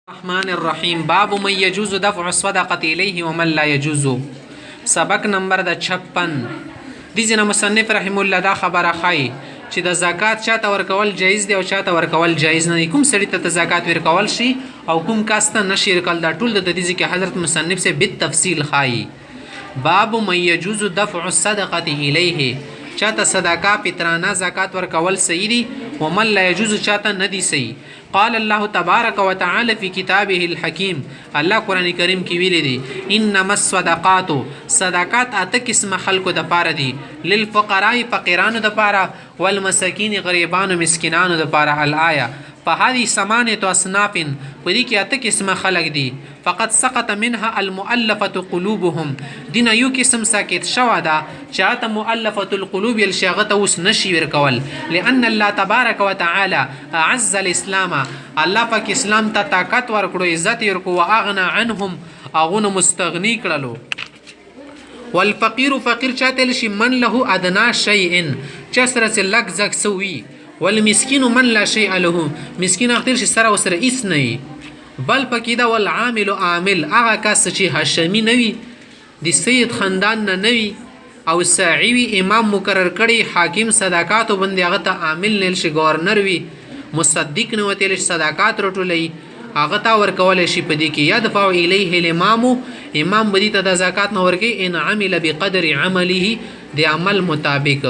الرحمن الرحیم باب من یجوز دفع الصدقه الیه ومن لا یجوز. سبق نمبر د 56. دځنه مصنف رحم الله دا خبره خای چې د زکات چاته ورکول جایز دی او چاته ورکول جایز نه دی. کوم سړی ته زکات ورکول شي او کوم کاسته نشي ورکول دا ټول د دې کې حضرت مصنف سے بالتفصیل خای. باب من یجوز دفع الصدقه الیه، چاته صدقه پترانه زکات ورکول صحیح دی ومن لا یجوز چاته ندی صحیح. قال الله تبارك وتعالى في كتابه الحكيم، الله قرآن کریم کی ویلی دی انما الصدقات، صدقات اته قسم خلقو د پاره دی، للفقراء فقیرانو د پاره، والمساکین غریبانو مسکینانو د پاره. الآیه فهذه ثمانية أصناف، پدې کې اته قسم خلق دي. فقط سقط منها المؤلفة قلوبهم، دین یو قسم ساکت شوا ده چاته مؤلفة القلوب الشاغته اوس نشي ورکول، لأن الله تبارك وتعالى أعز الإسلام، الله پاک اسلام ته طاقت ورکړو، عزت ورکړو، واغنى عنهم اغونه مستغنی کړلو. والفقير فقير چاته لشي من له ادنى شيء، چسره لک زک سوي. والمسكين من لا شيء له، مسكين اختر شي سره وسره هیڅ نه. بل پکې دا والعامل عامل هغه کس چې هاشمي نه وي، د سید خاندان نه وي او ساعي وي، امام مقرر کړي، حاکم صدقاتو باندې هغه ته عامل نه شي، گورنر وي، مصدق نه وتل صدقات رټولي، هغه ته ورکول شي. په دې کې يدفع الیه الامام، امام بدی ته د زکات نه ورکي ان عمل بقدر عمله، د عمل مطابق.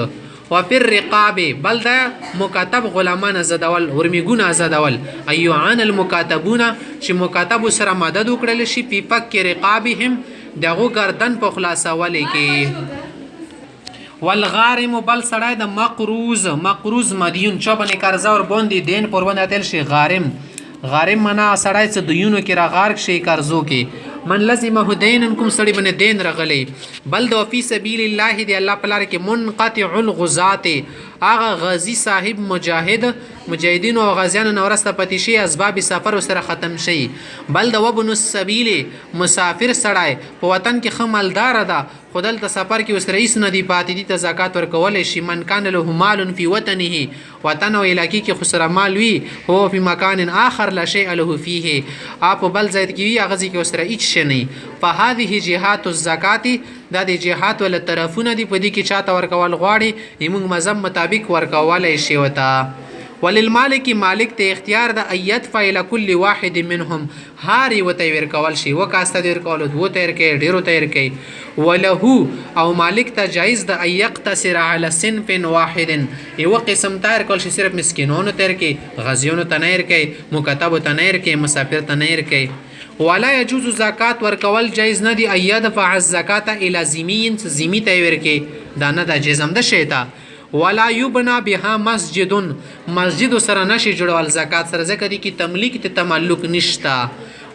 وفي الرقاب، بل دا مکاتب غلامان ازدول، ورمیګون ازدول، ایوعان المکاتبون، چې مکاتب سره مدد وکړل شي، په فک رقابهم، دغه گردن په خلاصول کې. والغارم، بل سړی د مقروض، مقروض مدیون، چا باندې قرضه ور باندې دین پر باندې تل شي. غارم، غارم معنا سړی چې دیونو کې راغارک شي قرضو کې. من لزمه دین، کوم سړی باندې دین رغلی. بل دو فی سبیل الله، دی الله په لار کې. منقطع الغزات، هغه غازی صاحب مجاهد، مجاهدین او غازیان نو ورسته پتی شي، اسباب سفر سره ختم شي. بل د وبن السبیل، مسافر سړی په وطن کې خمالدار ده، خدل ته سفر کې وسره هیڅ نه دی پاتې، دي ته زکات ورکول شي. من کان له مال فی وطنه، وطن او علاقې کې خسره مال وی، هو فی مکان آخر لا شیء له فیه، اپ بل ځای کې وی هغه کې وسره هیڅ شنی. فهذه جهات الزکات، دا د جهات ول طرفونه دی، په دې کې چاته ورکول غواړي موږ مذهب مطابق ورکول شي وتا. وللمالک، مالک ته اختیار د ایت فعل کل واحد منهم، هاري وته ورکول شي، وکاسته د ورکول وو تیر کې ډیرو تیر کې. وله، او مالک ته جایز د ایقتصر علی صنف واحد، یو قسم تیر کول شي، صرف مسکینونو تیر کې، غزیونو تنیر کې، مکاتب تنیر کې، مسافر تنیر کې. ولا يجوز زکات ورکول جایز نه دی، ایدفع الزکات الی ذمین، ذمی ته ورکې، دا نه د جزم د شیطان. ولا یبنا بها مسجد، مسجد سره نشي جوړول زکات سره، ځکه دي کې تملیک ته تملک نشتا.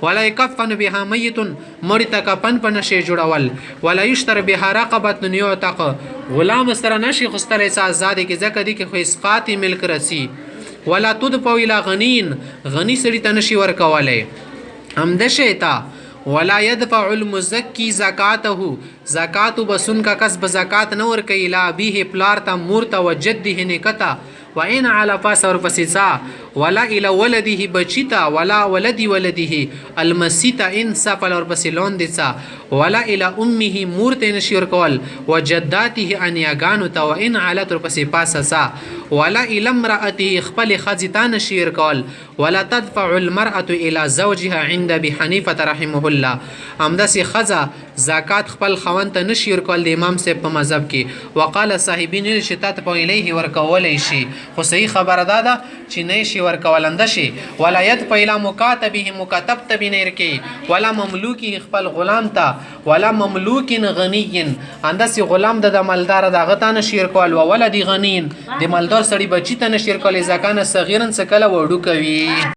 ولا یکفن بها میت، مړی ته کفن په نشي جوړول. ولا یشتر بها رقبه یعتق، غلام سره نشي خستل آزاد کې، ځکه دي کې خو اسقاط ملک رسی. ولا تدفع الی غنین، غنی سړی ته نشي ورکولای هم د شیطا. ولا يدفع المزکی زکاته، زکاتو بسن کا کسب زکات نه ور کوي، لا به پلار ته مور ته وجده نکتا، وان على فاسر فسسا، ولا الى ولده بچیتا، ولا ولدی ولده المسیتا ان سفل اور بسلون دسا، ولا الى امه مور ته نشور کول، وجداته ان یگانو تا، وان على تر پس پاسسا، ولا الى امراته خپل خزتان شیر کول. ولا تدفع المرأة الى زوجها عند ابي حنيفه رحمه الله، امداسي خزا زکات خپل خوند ته نشیر کول د امام صاحب په مذهب کې. وقال صاحبین الشتات په الیه ورکول شي، خو صحیح خبره ده چې نه شي ورکولند شي. ولا يدفع الى مکاتبه، مکاتب ته بنیر کې، ولا مملوکی خپل غلام ته، ولا مملوک غنی، انداسي غلام د مالدار د غته نشیر کول. ولدی غنین، د مالدار سړي بچی ته نشیر کول، زکانه صغیرن سکله وړو کوي.